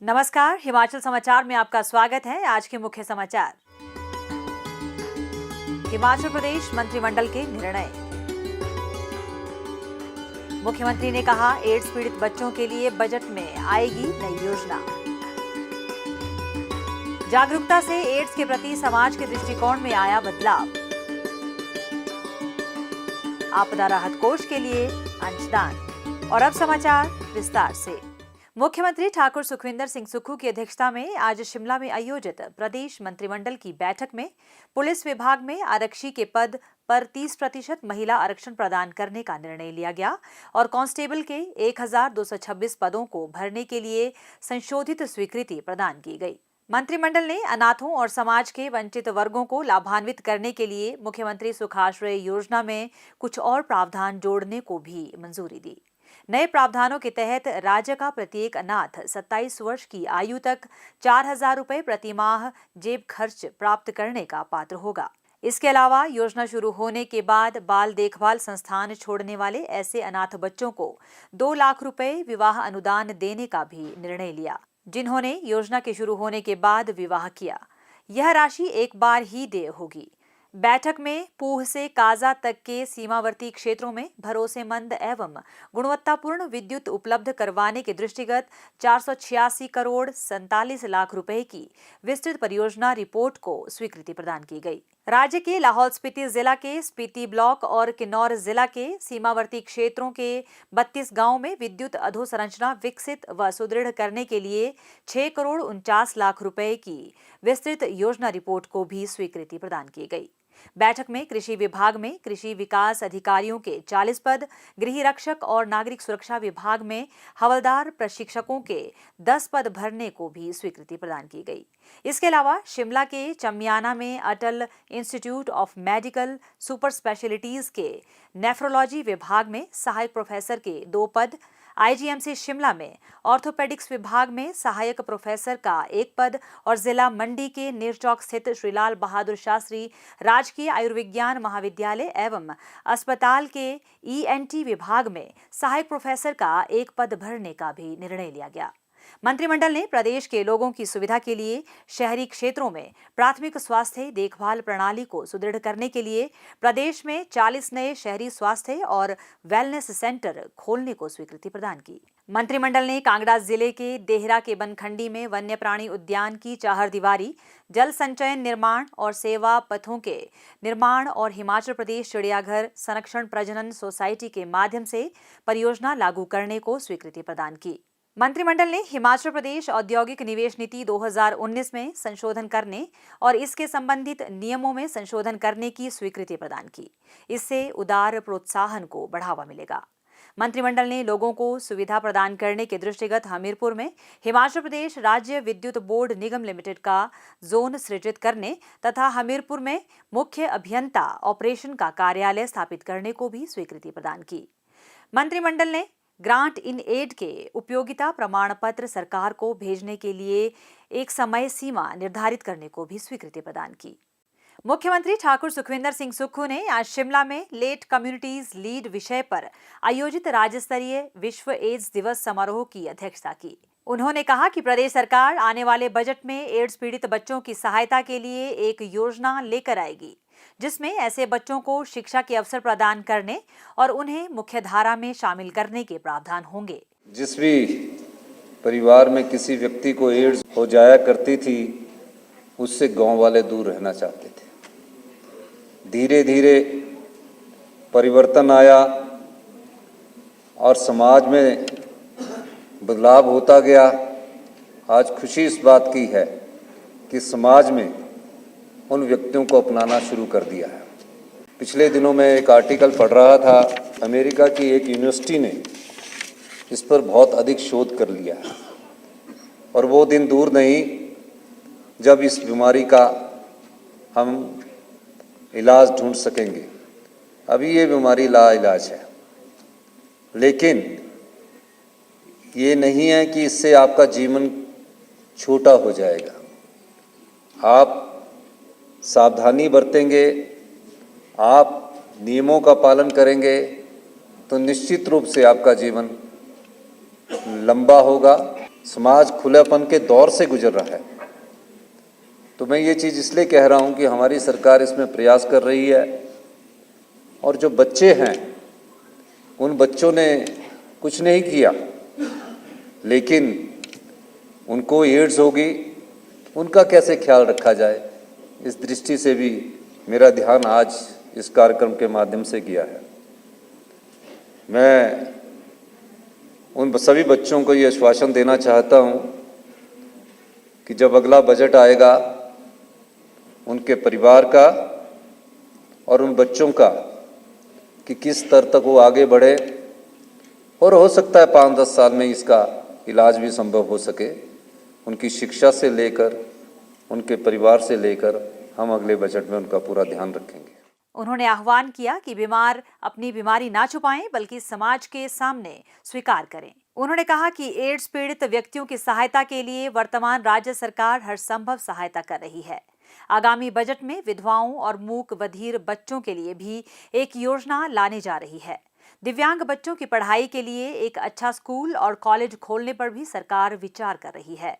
नमस्कार, हिमाचल समाचार में आपका स्वागत है। आज के मुख्य समाचार। हिमाचल प्रदेश मंत्रिमंडल के निर्णय। मुख्यमंत्री ने कहा, एड्स पीड़ित बच्चों के लिए बजट में आएगी नई योजना। जागरूकता से एड्स के प्रति समाज के दृष्टिकोण में आया बदलाव। आपदा राहत कोष के लिए अंशदान। और अब समाचार विस्तार से। मुख्यमंत्री ठाकुर सुखविंदर सिंह सुक्खू की अध्यक्षता में आज शिमला में आयोजित प्रदेश मंत्रिमंडल की बैठक में पुलिस विभाग में आरक्षी के पद पर 30% महिला आरक्षण प्रदान करने का निर्णय लिया गया और कांस्टेबल के 1226 पदों को भरने के लिए संशोधित स्वीकृति प्रदान की गई। मंत्रिमंडल ने अनाथों और समाज के वंचित वर्गों को लाभान्वित करने के लिए मुख्यमंत्री सुखाश्रय योजना में कुछ और प्रावधान जोड़ने को भी मंजूरी दी। नए प्रावधानों के तहत राज्य का प्रत्येक अनाथ 27 वर्ष की आयु तक 4,000 रुपए प्रति माह जेब खर्च प्राप्त करने का पात्र होगा। इसके अलावा योजना शुरू होने के बाद बाल देखभाल संस्थान छोड़ने वाले ऐसे अनाथ बच्चों को 2 लाख रुपए विवाह अनुदान देने का भी निर्णय लिया, जिन्होंने योजना के शुरू होने के बाद विवाह किया। यह राशि एक बार ही देय होगी। बैठक में पूह से काजा तक के सीमावर्ती क्षेत्रों में भरोसेमंद एवं गुणवत्तापूर्ण विद्युत उपलब्ध करवाने के दृष्टिगत 486 करोड़ 47 लाख रुपए की विस्तृत परियोजना रिपोर्ट को स्वीकृति प्रदान की गई। राज्य के लाहौल स्पीति जिला के स्पीति ब्लॉक और किन्नौर जिला के सीमावर्ती क्षेत्रों के 32 गांवों में विद्युत अधोसंरचना विकसित व सुदृढ़ करने के लिए 6 करोड़ 49 लाख रुपए की विस्तृत योजना रिपोर्ट को भी स्वीकृति प्रदान की गई। बैठक में कृषि विभाग में कृषि विकास अधिकारियों के 40 पद, गृह रक्षक और नागरिक सुरक्षा विभाग में हवलदार प्रशिक्षकों के 10 पद भरने को भी स्वीकृति प्रदान की गई। इसके अलावा शिमला के चमियाना में Atal institute of medical super specialities के नेफ्रोलॉजी विभाग में सहायक प्रोफेसर के 2 पद, आईजीएमसी शिमला में ऑर्थोपेडिक्स विभाग में सहायक प्रोफेसर का 1 पद और जिला मंडी के नेरचौक स्थित श्रीलाल बहादुर शास्त्री राजकीय आयुर्विज्ञान महाविद्यालय एवं अस्पताल के ईएनटी विभाग में सहायक प्रोफेसर का 1 पद भरने का भी निर्णय लिया गया। मंत्रिमंडल ने प्रदेश के लोगों की सुविधा के लिए शहरी क्षेत्रों में प्राथमिक स्वास्थ्य देखभाल प्रणाली को सुदृढ़ करने के लिए प्रदेश में 40 नए शहरी स्वास्थ्य और वेलनेस सेंटर खोलने को स्वीकृति प्रदान की। मंत्रिमंडल ने कांगड़ा जिले के देहरा के बनखंडी में वन्य प्राणी उद्यान की चारदीवारी, जल संचयन निर्माण और सेवा पथों के निर्माण और हिमाचल प्रदेश चिड़ियाघर संरक्षण प्रजनन सोसाइटी के माध्यम से परियोजना लागू करने को स्वीकृति प्रदान की। मंत्रिमंडल ने हिमाचल प्रदेश औद्योगिक निवेश नीति 2019 में संशोधन करने और इसके संबंधित नियमों में संशोधन करने की स्वीकृति प्रदान की। इससे उदार प्रोत्साहन को बढ़ावा मिलेगा। मंत्रिमंडल ने लोगों को सुविधा प्रदान करने के दृष्टिगत हमीरपुर में हिमाचल प्रदेश राज्य विद्युत बोर्ड निगम लिमिटेड का जोन सृजित करने तथा हमीरपुर में मुख्य अभियंता ऑपरेशन का कार्यालय स्थापित करने को भी स्वीकृति प्रदान की। मंत्रिमंडल ने ग्रांट इन एड के उपयोगिता प्रमाण पत्र सरकार को भेजने के लिए एक समय सीमा निर्धारित करने को भी स्वीकृति प्रदान की। मुख्यमंत्री ठाकुर सुखविंदर सिंह सुक्खू ने आज शिमला में लेट कम्युनिटीज लीड विषय पर आयोजित राज्य स्तरीय विश्व एड्स दिवस समारोह की अध्यक्षता की। उन्होंने कहा कि प्रदेश सरकार आने वाले बजट में एड्स पीड़ित बच्चों की सहायता के लिए एक योजना लेकर आएगी, जिसमें ऐसे बच्चों को शिक्षा के अवसर प्रदान करने और उन्हें मुख्यधारा में शामिल करने के प्रावधान होंगे। जिस भी परिवार में किसी व्यक्ति को एड्स हो जाया करती थी, उससे गांव वाले दूर रहना चाहते थे। धीरे धीरे परिवर्तन आया और समाज में बदलाव होता गया। आज खुशी इस बात की है कि समाज में उन व्यक्तियों को अपनाना शुरू कर दिया है। पिछले दिनों में एक आर्टिकल पढ़ रहा था, अमेरिका की एक यूनिवर्सिटी ने इस पर बहुत अधिक शोध कर लिया है और वो दिन दूर नहीं जब इस बीमारी का हम इलाज ढूंढ सकेंगे। अभी ये बीमारी लाइलाज है, लेकिन ये नहीं है कि इससे आपका जीवन छोटा हो जाएगा। आप सावधानी बरतेंगे, आप नियमों का पालन करेंगे तो निश्चित रूप से आपका जीवन लंबा होगा। समाज खुलेपन के दौर से गुजर रहा है। तो मैं ये चीज़ इसलिए कह रहा हूँ कि हमारी सरकार इसमें प्रयास कर रही है, और जो बच्चे हैं उन बच्चों ने कुछ नहीं किया, लेकिन उनको एड्स होगी, उनका कैसे ख्याल रखा जाए, इस दृष्टि से भी मेरा ध्यान आज इस कार्यक्रम के माध्यम से गया है। मैं उन सभी बच्चों को ये आश्वासन देना चाहता हूँ कि जब अगला बजट आएगा, उनके परिवार का और उन बच्चों का कि किस स्तर तक वो आगे बढ़े, और हो सकता है 5-10 साल में इसका इलाज भी संभव हो सके। उनकी शिक्षा से लेकर उनके परिवार से लेकर हम अगले बजट में उनका पूरा ध्यान रखेंगे। उन्होंने आह्वान किया कि बीमार अपनी बीमारी ना छुपाएं, बल्कि समाज के सामने स्वीकार करें। उन्होंने कहा कि एड्स पीड़ित व्यक्तियों की सहायता के लिए वर्तमान राज्य सरकार हर संभव सहायता कर रही है। आगामी बजट में विधवाओं और मूक बधिर बच्चों के लिए भी एक योजना लाने जा रही है। दिव्यांग बच्चों की पढ़ाई के लिए एक अच्छा स्कूल और कॉलेज खोलने पर भी सरकार विचार कर रही है।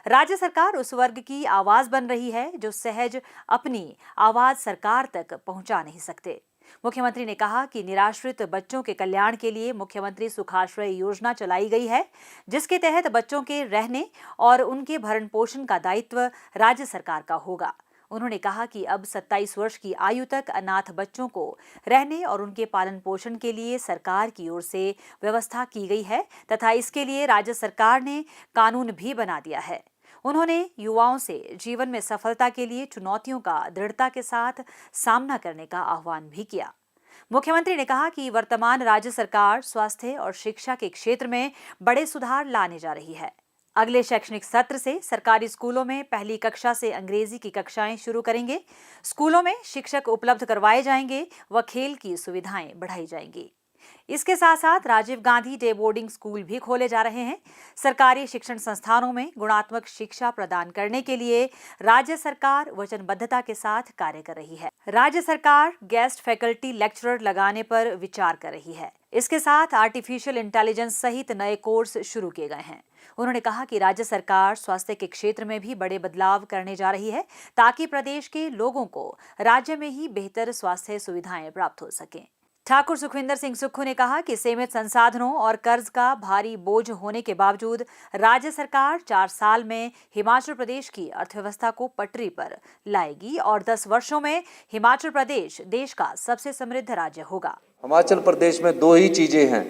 राज्य सरकार उस वर्ग की आवाज बन रही है जो सहज अपनी आवाज सरकार तक पहुंचा नहीं सकते। मुख्यमंत्री ने कहा कि निराश्रित बच्चों के कल्याण के लिए मुख्यमंत्री सुखाश्रय योजना चलाई गई है, जिसके तहत बच्चों के रहने और उनके भरण पोषण का दायित्व राज्य सरकार का होगा। उन्होंने कहा कि अब 27 वर्ष की आयु तक अनाथ बच्चों को रहने और उनके पालन पोषण के लिए सरकार की ओर से व्यवस्था की गई है तथा इसके लिए राज्य सरकार ने कानून भी बना दिया है। उन्होंने युवाओं से जीवन में सफलता के लिए चुनौतियों का दृढ़ता के साथ सामना करने का आह्वान भी किया। मुख्यमंत्री ने कहा कि वर्तमान राज्य सरकार स्वास्थ्य और शिक्षा के क्षेत्र में बड़े सुधार लाने जा रही है। अगले शैक्षणिक सत्र से सरकारी स्कूलों में पहली कक्षा से अंग्रेजी की कक्षाएं शुरू करेंगे। स्कूलों में शिक्षक उपलब्ध करवाए जाएंगे व खेल की सुविधाएं बढ़ाई जाएंगी। इसके साथ साथ Rajiv Gandhi day boarding school भी खोले जा रहे हैं। सरकारी शिक्षण संस्थानों में गुणात्मक शिक्षा प्रदान करने के लिए राज्य सरकार वचनबद्धता के साथ कार्य कर रही है। राज्य सरकार गेस्ट फैकल्टी लेक्चरर लगाने पर विचार कर रही है। इसके साथ आर्टिफिशियल इंटेलिजेंस सहित नए कोर्स शुरू किए गए हैं। उन्होंने कहा कि राज्य सरकार स्वास्थ्य के क्षेत्र में भी बड़े बदलाव करने जा रही है, ताकि प्रदेश के लोगों को राज्य में ही बेहतर स्वास्थ्य सुविधाएं प्राप्त हो सकें। ठाकुर सुखविंदर सिंह सुक्खू ने कहा कि सीमित संसाधनों और कर्ज का भारी बोझ होने के बावजूद राज्य सरकार 4 साल में हिमाचल प्रदेश की अर्थव्यवस्था को पटरी पर लाएगी और 10 वर्षों में हिमाचल प्रदेश देश का सबसे समृद्ध राज्य होगा। हिमाचल प्रदेश में 2 ही चीज़ें हैं,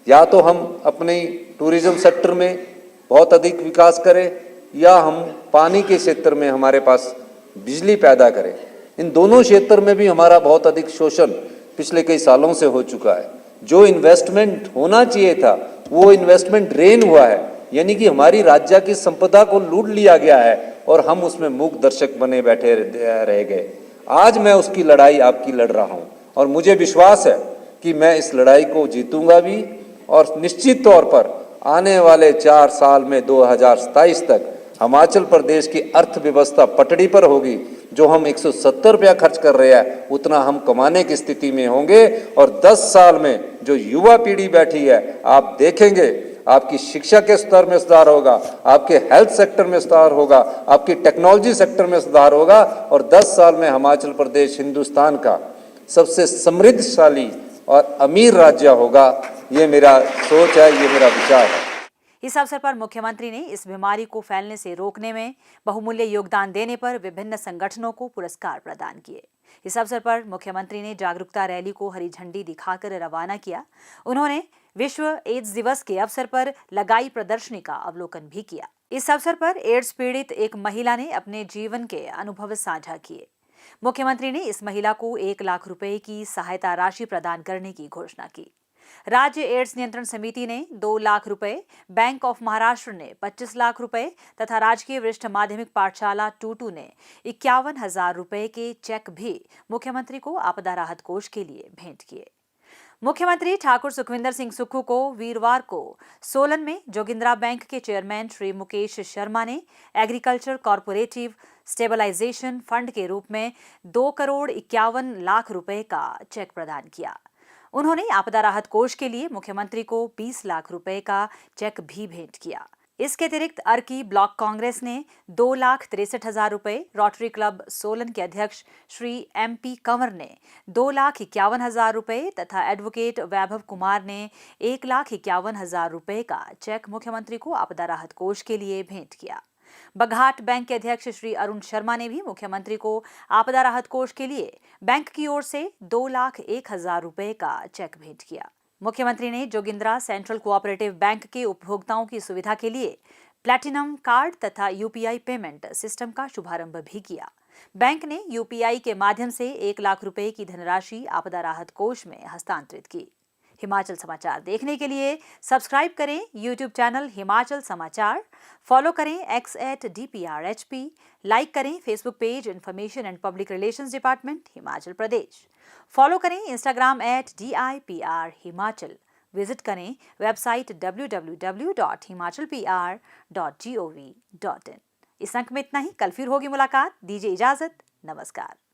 या तो हम अपने टूरिज्म सेक्टर में बहुत अधिक विकास करें, या हम पानी के क्षेत्र में हमारे पास बिजली पैदा करें। इन दोनों क्षेत्र में भी हमारा बहुत अधिक शोषण पिछले कई सालों से हो चुका है। जो इन्वेस्टमेंट होना चाहिए था वो इन्वेस्टमेंट ड्रेन हुआ है, यानी कि हमारी राज्य की संपदा को लूट लिया गया है और हम उसमें मूक दर्शक बने बैठे रह गए। आज मैं उसकी लड़ाई आपकी लड़ रहा हूं और मुझे विश्वास है कि मैं इस लड़ाई को जीतूंगा भी, और निश्चित तौर पर आने वाले 4 साल में 2027 तक हिमाचल प्रदेश की अर्थव्यवस्था पटड़ी पर होगी। जो हम 170 रुपया खर्च कर रहे हैं उतना हम कमाने की स्थिति में होंगे, और 10 साल में जो युवा पीढ़ी बैठी है आप देखेंगे आपकी शिक्षा के स्तर में सुधार होगा, आपके हेल्थ सेक्टर में सुधार होगा, आपकी टेक्नोलॉजी सेक्टर में सुधार होगा, और 10 साल में हिमाचल प्रदेश हिंदुस्तान का सबसे समृद्धशाली और अमीर राज्य होगा। ये मेरा सोच है, ये मेरा विचार है। इस अवसर पर मुख्यमंत्री ने इस बीमारी को फैलने से रोकने में बहुमूल्य योगदान देने पर विभिन्न संगठनों को पुरस्कार प्रदान किए। इस अवसर पर मुख्यमंत्री ने जागरूकता रैली को हरी झंडी दिखाकर रवाना किया। उन्होंने विश्व एड्स दिवस के अवसर पर लगाई प्रदर्शनी का अवलोकन भी किया। इस अवसर पर एड्स पीड़ित एक महिला ने अपने जीवन के अनुभव साझा किए। मुख्यमंत्री ने इस महिला को 1 लाख रुपए की सहायता राशि प्रदान करने की घोषणा की। राज्य एड्स नियंत्रण समिति ने 2 लाख रुपए, बैंक ऑफ महाराष्ट्र ने 25 लाख रुपए तथा राजकीय वरिष्ठ माध्यमिक पाठशाला टूटू ने 51,000 रुपए के चेक भी मुख्यमंत्री को आपदा राहत कोष के लिए भेंट किए। मुख्यमंत्री ठाकुर सुखविंदर सिंह सुक्खू को वीरवार को सोलन में जोगिंद्रा बैंक के चेयरमैन श्री मुकेश शर्मा ने एग्रीकल्चर कॉर्पोरेटिव स्टेबलाइजेशन फंड के रूप में 2 करोड़ 51 लाख रुपए का चेक प्रदान किया। उन्होंने आपदा राहत कोष के लिए मुख्यमंत्री को 20 लाख रुपए का चेक भी भेंट किया। इसके अतिरिक्त अर्की ब्लॉक कांग्रेस ने 2,63,000 रुपए, रोटरी क्लब सोलन के अध्यक्ष श्री MP कंवर ने 2,51,000 रुपए तथा एडवोकेट वैभव कुमार ने 1,51,000 रुपए का चेक मुख्यमंत्री को आपदा राहत कोष के लिए भेंट किया। बघाट बैंक के अध्यक्ष श्री अरुण शर्मा ने भी मुख्यमंत्री को आपदा राहत कोष के लिए बैंक की ओर से 2,01,000 रुपए का चेक भेंट किया। मुख्यमंत्री ने जोगिंद्रा सेंट्रल कोऑपरेटिव बैंक के उपभोक्ताओं की सुविधा के लिए प्लैटिनम कार्ड तथा UPI पेमेंट सिस्टम का शुभारंभ भी किया। बैंक ने UPI के माध्यम से 1 लाख रुपए की धनराशि आपदा राहत कोष में हस्तांतरित की। हिमाचल समाचार देखने के लिए सब्सक्राइब करें YouTube चैनल हिमाचल समाचार, फॉलो करें X @DPRHP, लाइक करें Facebook page information and public relations department Himachal Pradesh, follow करें Instagram @DIPR हिमाचल, विजिट करें वेबसाइट www.himachalpr.gov.in। इस अंक में इतना ही। कल फिर होगी मुलाकात। दीजिए इजाजत। नमस्कार।